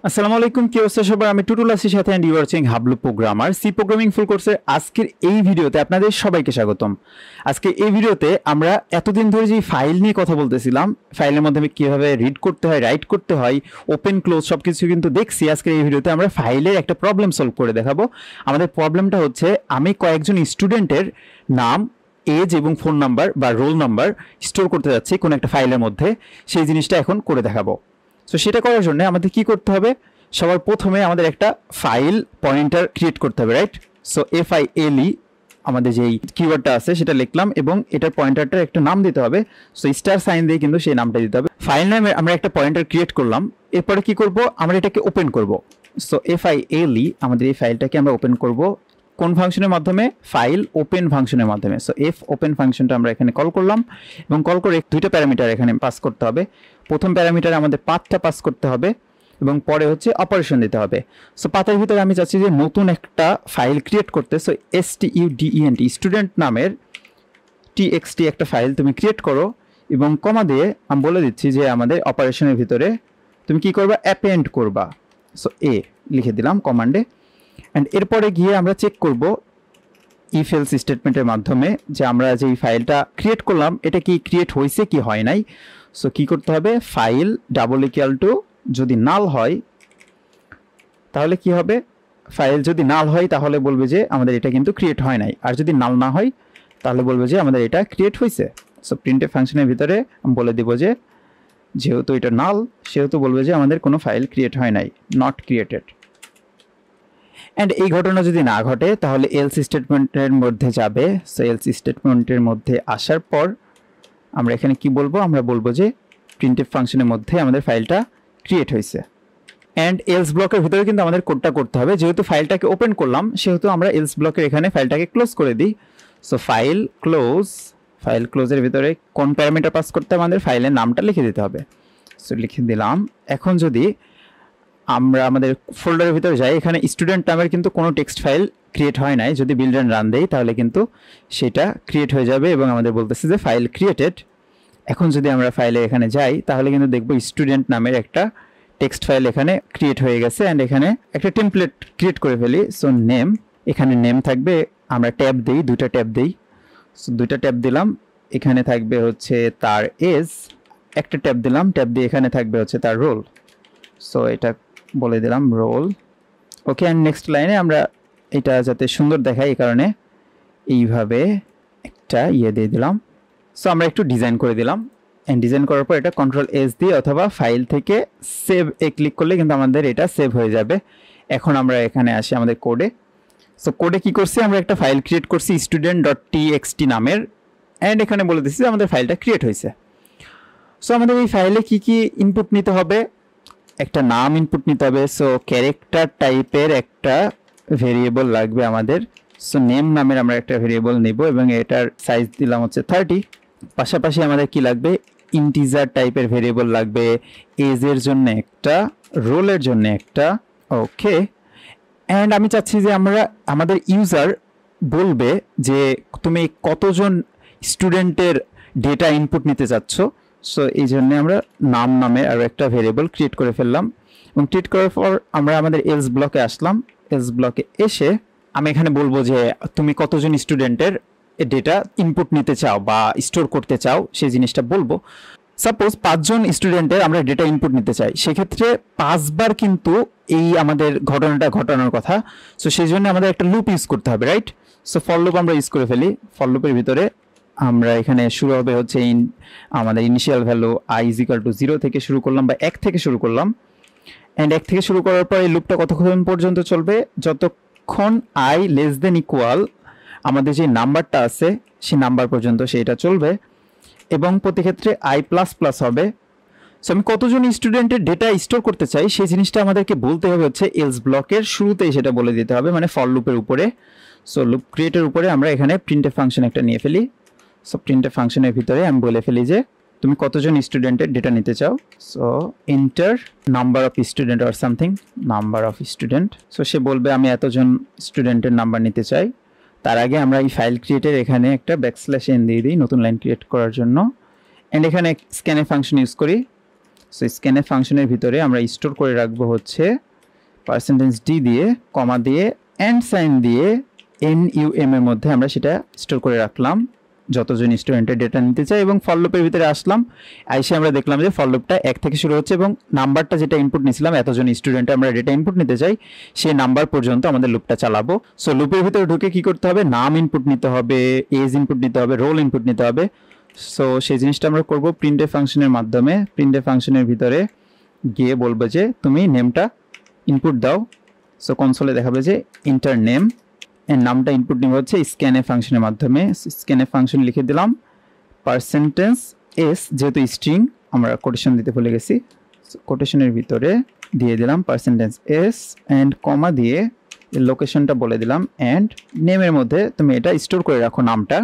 আসসালামু আলাইকুম, কি অবস্থা সবার? আমি টুটুল আসির সাথে and you are watching Hablu programmer C programming full কোর্সের আজকের এই ভিডিওতে আপনাদের সবাইকে স্বাগতম। আজকে এই ভিডিওতে আমরা এতদিন ধরে যে ফাইল নিয়ে কথা বলতেছিলাম, ফাইলের মাধ্যমে কিভাবে রিড করতে হয়, রাইট করতে হয়, ওপেন ক্লোজ সবকিছু কিন্তু দেখছি। আজকে এই ভিডিওতে আমরা ফাইলের একটা প্রবলেম সলভ করে দেখাবো। আমাদের প্রবলেমটা হচ্ছে, আমি কয়েকজন স্টুডেন্টের নাম, এজ এবং ফোন নাম্বার বা রোল নাম্বার স্টোর করতে যাচ্ছি কোনো একটা ফাইলের মধ্যে। সেই জিনিসটা এখন করে দেখাবো। সো সেটা করার জন্য আমাদের কি করতে হবে? সবার প্রথমে আমাদের একটা ফাইল পয়েন্টার ক্রিয়েট করতে হবে, রাইট? সো FILE আমাদের যেই কিওয়ার্ডটা আছে সেটা লিখলাম এবং এটার পয়েন্টারটার একটা নাম দিতে হবে। সো স্টার সাইন দিয়ে কিন্তু সেই নামটা দিতে হবে। ফাইল নামে আমরা একটা পয়েন্টার ক্রিয়েট করলাম। এরপরে কি করব? আমরা এটাকে ওপেন করব। সো FILE আমাদের এই ফাইলটাকে আমরা ওপেন করব কোন ফাংশনের মাধ্যমে? ফাইল ওপেন ফাংশনের মাধ্যমে। সো ওপেন ফাংশনটা আমরা এখানে কল করলাম এবং কল করে দুইটা প্যারামিটার এখানে পাস করতে হবে। প্রথম প্যারামিটারে আমাদের পাথটা পাস করতে হবে এবং পরে হচ্ছে অপারেশন দিতে হবে। সো পাথের ভিতরে আমি চাচ্ছি যে নতুন একটা ফাইল ক্রিয়েট করতে। সো STUDENT স্টুডেন্ট নামের TXT একটা ফাইল তুমি ক্রিয়েট করো এবং কমা দিয়ে আমি বলে দিচ্ছি যে আমাদের অপারেশনের ভিতরে তুমি কি করবা? অ্যাপেন্ড করবা। সো লিখে দিলাম কমান্ডে। অ্যান্ড এরপরে গিয়ে আমরা চেক করব ইফ এলস স্টেটমেন্টের মাধ্যমে যে আমরা যে ফাইলটা ক্রিয়েট করলাম এটা কি ক্রিয়েট হয়েছে কি হয় নাই। সো কি করতে হবে? ফাইল ডাবল ইকুয়াল টু, যদি নাল হয় তাহলে কি হবে? ফাইল যদি নাল হয় তাহলে বলবে যে আমাদের এটা কিন্তু ক্রিয়েট হয় নাই, আর যদি নাল না হয় তাহলে বলবে যে আমাদের এটা ক্রিয়েট হয়েছে। সো প্রিন্টএফ ফাংশনের ভিতরে আমি বলে দেব যে যেহেতু এটা নাল সেহেতু বলবে যে আমাদের কোনো ফাইল ক্রিয়েট হয় নাই, নট ক্রিয়েটেড। অ্যান্ড এই ঘটনা যদি না ঘটে তাহলে এলস স্টেটমেন্টের মধ্যে যাবে। সো এলস স্টেটমেন্টের মধ্যে আসার পর আমরা এখানে কি বলবো? আমরা বলবো যে প্রিন্টএফ ফাংশনের মধ্যে আমাদের ফাইলটা ক্রিয়েট হয়েছে। অ্যান্ড এলস ব্লকের ভিতরে কিন্তু আমাদের কোডটা করতে হবে। যেহেতু ফাইলটাকে ওপেন করলাম সেহেতু আমরা এলস ব্লকের এখানে ফাইলটাকে ক্লোজ করে দিই। সো ফাইল ক্লোজের ভিতরে কোন প্যারামিটার পাস করতে হবে? আমাদের ফাইলের নামটা লিখে দিতে হবে। সো লিখে দিলাম। এখন যদি আমরা আমাদের ফোল্ডারের ভিতরে যাই, এখানে স্টুডেন্ট নামের কিন্তু কোনো টেক্সট ফাইল ক্রিয়েট হয় নাই। যদি বিল্ড অ্যান্ড রান দেই তাহলে কিন্তু সেটা ক্রিয়েট হয়ে যাবে এবং আমাদের বলতেছে যে ফাইল ক্রিয়েটেড। এখন যদি আমরা ফাইলে এখানে যাই তাহলে কিন্তু দেখবো স্টুডেন্ট নামের একটা টেক্সট ফাইল এখানে ক্রিয়েট হয়ে গেছে। অ্যান্ড এখানে একটা টেমপ্লেট ক্রিয়েট করে ফেলি। সো নেম, এখানে নেম থাকবে, আমরা ট্যাব দিই, দুইটা ট্যাব দিই। সো দুইটা ট্যাব দিলাম। এখানে থাকবে হচ্ছে তার এজ, একটা ট্যাব দিলাম, ট্যাব দিয়ে এখানে থাকবে হচ্ছে তার রোল। সো এটা বলে দিলাম রোল। ওকে, অ্যান্ড নেক্সট লাইনে আমরা এটা যাতে সুন্দর দেখায় এই কারণে এইভাবে একটা দিয়ে দিলাম। সো আমরা একটু ডিজাইন করে দিলাম। অ্যান্ড ডিজাইন করার পর এটা Ctrl+S দিয়ে অথবা ফাইল থেকে সেভ ক্লিক করলে কিন্তু আমাদের এটা সেভ হয়ে যাবে। এখন আমরা এখানে আসি আমাদের কোডে। সো কোডে কি করছি? আমরা একটা ফাইল ক্রিয়েট করছি student.txt নামের। অ্যান্ড এখানে বলে দিচ্ছি যে আমাদের ফাইলটা ক্রিয়েট হয়েছে। সো আমাদের এই ফাইলে কি কি ইনপুট নিতে হবে? একটা নাম ইনপুট নিতে হবে। সো ক্যারেক্টার টাইপের একটা ভেরিয়েবল লাগবে আমাদের। সো নেম নামের আমরা একটা ভেরিয়েবল নেব এবং এটার সাইজ দিলাম হচ্ছে 30। পাশাপাশি আমাদের কি লাগবে? ইন্টিজার টাইপের ভেরিয়েবল লাগবে, এজের জন্য একটা, রোলের জন্য একটা। ওকে, অ্যান্ড আমি চাচ্ছি যে আমরা আমাদের ইউজার বলবে যে তুমি কতজন স্টুডেন্টের ডেটা ইনপুট নিতে চাচ্ছ। সো এই জন্য আমরা নাম নামের আরও একটা ভেরিয়েবল ক্রিয়েট করে ফেললাম এবং ক্রিয়েট করার পর আমরা আমাদের এলস ব্লকে আসলাম। এলস ব্লকে এসে আমি এখানে বলবো যে তুমি কতজন স্টুডেন্টের ডেটা ইনপুট নিতে চাও বা স্টোর করতে চাও সেই জিনিসটা বলবো। সাপোজ 5 জন স্টুডেন্টের আমরা ডেটা ইনপুট নিতে চাই, সেক্ষেত্রে 5 বার কিন্তু এই আমাদের ঘটনাটা ঘটানোর কথা। সো সেই জন্য আমাদের একটা লুপ ইউজ করতে হবে, রাইট? সো ফর লুপ আমরা ইউজ করে ফেলি। ফর লুপের ভিতরে আমরা এখানে শুরু হবে হচ্ছে আমাদের ইনিশিয়াল ভ্যালু i=0 থেকে শুরু করলাম বা 1 থেকে শুরু করলাম। অ্যান্ড 1 থেকে শুরু করার পর এই লুপটা কতক্ষণ পর্যন্ত চলবে? যতক্ষণ i<= আমাদের যে নাম্বারটা আছে সেই নাম্বার পর্যন্ত সেটা চলবে এবং প্রতি ক্ষেত্রে i++ হবে। সো আমি কতজন স্টুডেন্টের ডেটা স্টোর করতে চাই সেই জিনিসটা আমাদেরকে বলতে হবে হচ্ছে এলস ব্লকের শুরুতেই, সেটা বলে দিতে হবে মানে ফর লুপের উপরে। সো লুপ ক্রিয়েটের উপরে আমরা এখানে প্রিন্টএফ ফাংশন একটা নিয়ে ফেলি। সো প্রিন্টএফ ফাংশনের ভিতরে আমি বলে ফেলি যে তুমি কতজন স্টুডেন্টের ডেটা নিতে চাও। So enter number of student or something, number of student. So সে বলবে আমি এতজন স্টুডেন্টের নাম্বার নিতে চাই। তার আগে আমরা এই ফাইল ক্রিয়েটের এখানে একটা \n দিয়ে দিই নতুন লাইন ক্রিয়েট করার জন্য। অ্যান্ড এখানে স্ক্যানের ফাংশন ইউজ করি। সো স্ক্যানএফ ফাংশনের ভিতরে আমরা স্টোর করে রাখবো হচ্ছে %d দিয়ে কমা দিয়ে এন্ড সাইন দিয়ে NUM এর মধ্যে আমরা সেটা স্টোর করে রাখলাম যতজন স্টুডেন্টের ডেটা নিতে চাই এবং ফর লুপের ভিতরে আসলাম আইসে আমরা দেখলাম যে ফর লুপটা 1 থেকে শুরু হচ্ছে এবং নাম্বারটা যেটা ইনপুট নিয়েছিলাম এতজন স্টুডেন্ট আমরা ডেটা ইনপুট নিতে চাই সেই নাম্বার পর্যন্ত আমাদের লুপটা চালাবো সো লুপের ভিতরে ঢুকে কি করতে হবে নাম ইনপুট নিতে হবে এজ ইনপুট নিতে হবে রোল ইনপুট নিতে হবে সো সেই জিনিসটা আমরা করব প্রিন্টএফ ফাংশনের মাধ্যমে প্রিন্টএফ ফাংশনের ভিতরে গিয়ে বলবো যে তুমি নেমটা ইনপুট দাও সো কনসোলে দেখাবে যে এন্টার নেম এর নামটা ইনপুট নিব হচ্ছে স্ক্যানএফ ফাংশনের মাধ্যমে স্ক্যানএফ ফাংশন লিখে দিলাম %s যেহেতু স্ট্রিং আমরা কোটেশন দিতে ভুলে গেছি কোটেশনের ভিতরে দিয়ে দিলাম %s এন্ড কমা দিয়ে লোকেশনটা বলে দিলাম এন্ড নেমের মধ্যে তুমি এটা স্টোর করে রাখো নামটা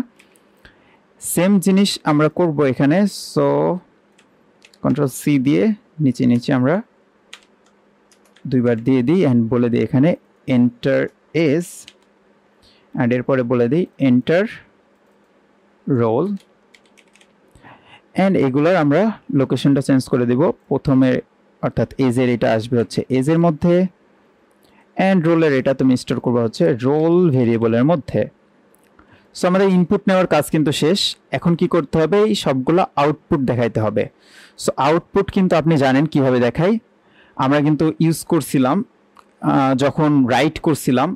সেম জিনিস আমরা করব এখানে সো Ctrl+C দিয়ে নিচে নিচে আমরা দুইবার দিয়ে দিই এন্ড বলে দিই এখানে এন্টার এজ এন্ড এরপরে বলে দিই এন্টার রোল এন্ড এগুলার আমরা লোকেশনটা চেঞ্জ করে দিব প্রথমে অর্থাৎ এজের এটা আসবে হচ্ছে এজের মধ্যে এন্ড রোলের এটা তুমি স্টোর করবে হচ্ছে রোল ভেরিয়েবলের মধ্যে সো আমাদের ইনপুট নেওয়ার কাজ কিন্তু শেষ এখন কি করতে হবে এই সবগুলো আউটপুট দেখাইতে হবে সো আউটপুট কিন্তু আপনি জানেন কিভাবে দেখাই আমরা কিন্তু ইউজ করছিলাম যখন রাইট করছিলাম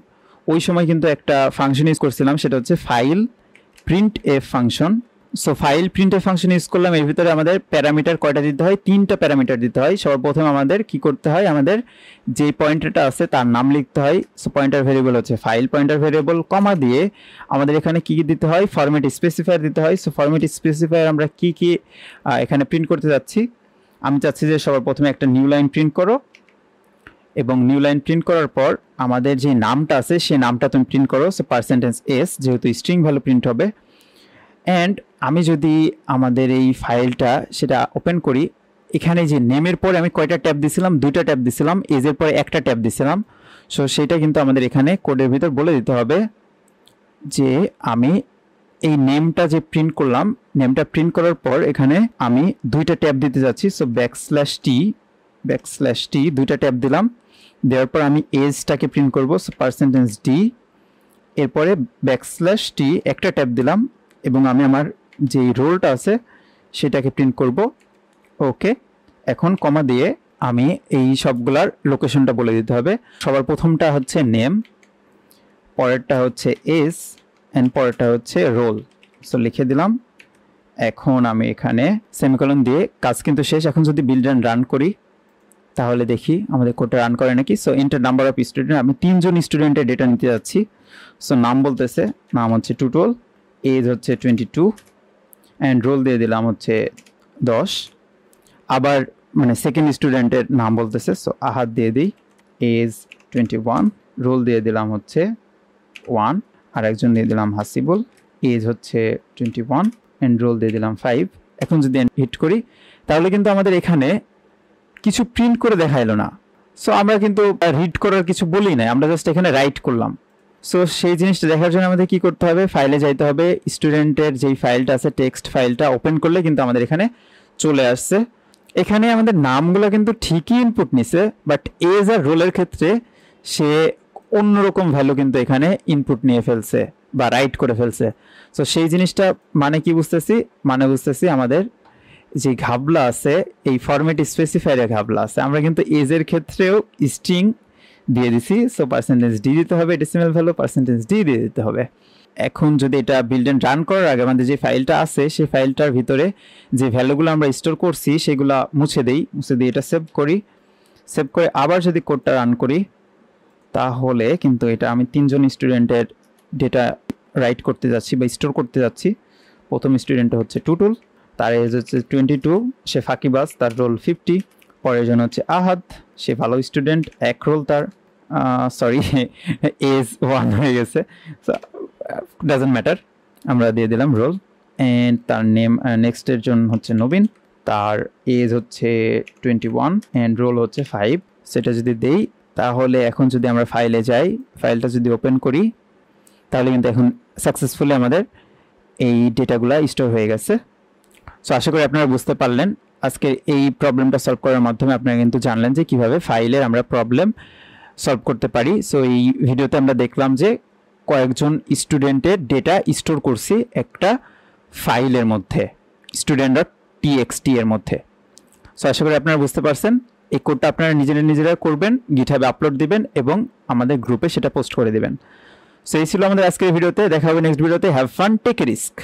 ওই সময় কিন্তু একটা ফাংশন ইউজ করছিলাম সেটা হচ্ছে file printf function so file printf function use করলাম এর ভিতরে আমাদের প্যারামিটার কয়টা দিতে হয় 3টা প্যারামিটার দিতে হয় সর্বপ্রথম আমাদের কি করতে হয় আমাদের যে পয়েন্টারটা আছে তার নাম লিখতে হয় সো পয়েন্টার ভেরিয়েবল হচ্ছে ফাইল পয়েন্টার ভেরিয়েবল কমা দিয়ে আমাদের এখানে কি দিতে হয় ফরম্যাট স্পেসিফায়ার দিতে হয় সো ফরম্যাট স্পেসিফায়ার আমরা কি এখানে প্রিন্ট করতে যাচ্ছি আমি চাচ্ছি যে সবার প্রথমে একটা নিউ লাইন প্রিন্ট করো এবং নিউ লাইন প্রিন্ট করার পর আমাদের যে নামটা আছে সেই নামটা তুমি প্রিন্ট করো সো %s যেহেতু স্ট্রিং ভ্যালু প্রিন্ট হবে এন্ড আমি যদি আমাদের এই ফাইলটা সেটা ওপেন করি এখানে যে নেমের পরে আমি কয়টা ট্যাব দিছিলাম 2টা ট্যাব দিছিলাম এজের পরে একটা ট্যাব দিছিলাম সো সেটা কিন্তু আমাদের এখানে কোডের ভিতর বলে দিতে হবে যে আমি এই নেমটা যে প্রিন্ট করলাম নেমটা প্রিন্ট করার পর এখানে আমি 2টা ট্যাব দিতে যাচ্ছি সো \t 2টা ট্যাব দিলাম দেওয়ার পর আমি এজটাকে প্রিন্ট করব সো %d এরপরে \t একটা ট্যাব দিলাম এবং আমি আমার যে রোলটা আছে সেটাকে প্রিন্ট করব ওকে এখন কমা দিয়ে আমি এই সবগুলার লোকেশনটা বলে দিতে হবে সবার প্রথমটা হচ্ছে নেম পরেরটা হচ্ছে এজ এন্ড পরেরটা হচ্ছে রোল সো লিখে দিলাম এখন আমি এখানে সেমিকোলন দিয়ে কাজ কিন্তু শেষ এখন যদি বিল্ড এন্ড রান করি তাহলে দেখি আমাদের কোডটা রান করে নাকি so enter number of student আমি 3জন স্টুডেন্টের ডেটা নিতে যাচ্ছি সো নাম বলতেছে নাম হচ্ছে টুটল এজ হচ্ছে 22 এন্ড রোল দিয়ে দিলাম হচ্ছে 10 আবার মানে সেকেন্ড স্টুডেন্টের নাম বলতেছে সো আহাদ দিয়ে দিই এজ 21 রোল দিয়ে দিলাম হচ্ছে 1 আর একজন দিয়ে দিলাম হাসিবুল এজ হচ্ছে 21 এন্ড রোল দিয়ে দিলাম 5 এখন যদি হিট করি তাহলে কিন্তু আমাদের এখানে কিছু প্রিন্ট করে দেখাইলো না সো আমরা কিন্তু রিড করার কিছু বলি না আমরা জাস্ট এখানে রাইট করলাম সো সেই জিনিসটা দেখার জন্য আমাদের কি করতে হবে ফাইলে যাইতে হবে স্টুডেন্টের যেই ফাইলটা আছে টেক্সট ফাইলটা ওপেন করলে কিন্তু আমাদের এখানে চলে আসছে এখানে আমাদের নামগুলো কিন্তু ঠিকই ইনপুট নিছে বাট এজ আর রোলের ক্ষেত্রে সে অন্যরকম ভ্যালু কিন্তু এখানে ইনপুট নিয়ে ফেলছে বা রাইট করে ফেলছে সো সেই জিনিসটা মানে কি বুঝতেছি মানে বুঝতেছি আমাদের যে ঘাবলা আছে এই ফরম্যাট স্পেসিফায়ারের ঘাবলা আছে আমরা কিন্তু এজের ক্ষেত্রেও স্ট্রিং দিয়ে দিছি সো %d দিতে হবে ডেসিমাল ভ্যালু %d দিয়ে দিতে হবে এখন যদি এটা বিল্ড এন্ড রান করার আগে আমাদের যে ফাইলটা আছে সেই ফাইলটার ভিতরে যে ভ্যালুগুলো আমরা স্টোর করছি সেগুলো মুছে দিয়ে এটা সেভ করে আবার যদি কোডটা রান করি তাহলে কিন্তু এটা আমি 3জন স্টুডেন্টের ডেটা রাইট করতে যাচ্ছি বা স্টোর করতে যাচ্ছি প্রথম স্টুডেন্ট হচ্ছে টুটুল তার এজ হচ্ছে 22 সে ফাঁকিবাজ তার রোল 50 পরের জন হচ্ছে আহাদ সে ভালো স্টুডেন্ট এক রোল তার সরি এজ 1 হয়ে গেছে ডাজন্ট ম্যাটার আমরা দিয়ে দিলাম রোল এন্ড তার নেম নেক্সটের জন হচ্ছে নবীন তার এজ হচ্ছে 21 এন্ড রোল হচ্ছে 5 সেটা যদি দেই তাহলে এখন যদি আমরা ফাইলে যাই ফাইলটা যদি ওপেন করি তাহলে কিন্তু এখন সাকসেসফুলি আমাদের এই ডেটাগুলো স্টোর হয়ে গেছে সো আশা করি আপনারা বুঝতে পারলেন আজকে এই প্রবলেমটা সলভ করার মাধ্যমে আপনারা কিন্তু জানলেন যে কিভাবে ফাইলের আমরা প্রবলেম সলভ করতে পারি। সো এই ভিডিওতে আমরা দেখলাম যে কয়েকজন স্টুডেন্টের ডেটা স্টোর করছি একটা ফাইলের মধ্যে, student.txt এর মধ্যে। সো আশা করি আপনারা বুঝতে পারছেন। এই কোডটা আপনারা নিজেরা করবেন, গিটহাবে আপলোড দিবেন এবং আমাদের গ্রুপে সেটা পোস্ট করে দিবেন। সো এই ছিল আমাদের আজকের ভিডিওতে। দেখা হবে নেক্সট ভিডিওতে। Have fun, take a risk.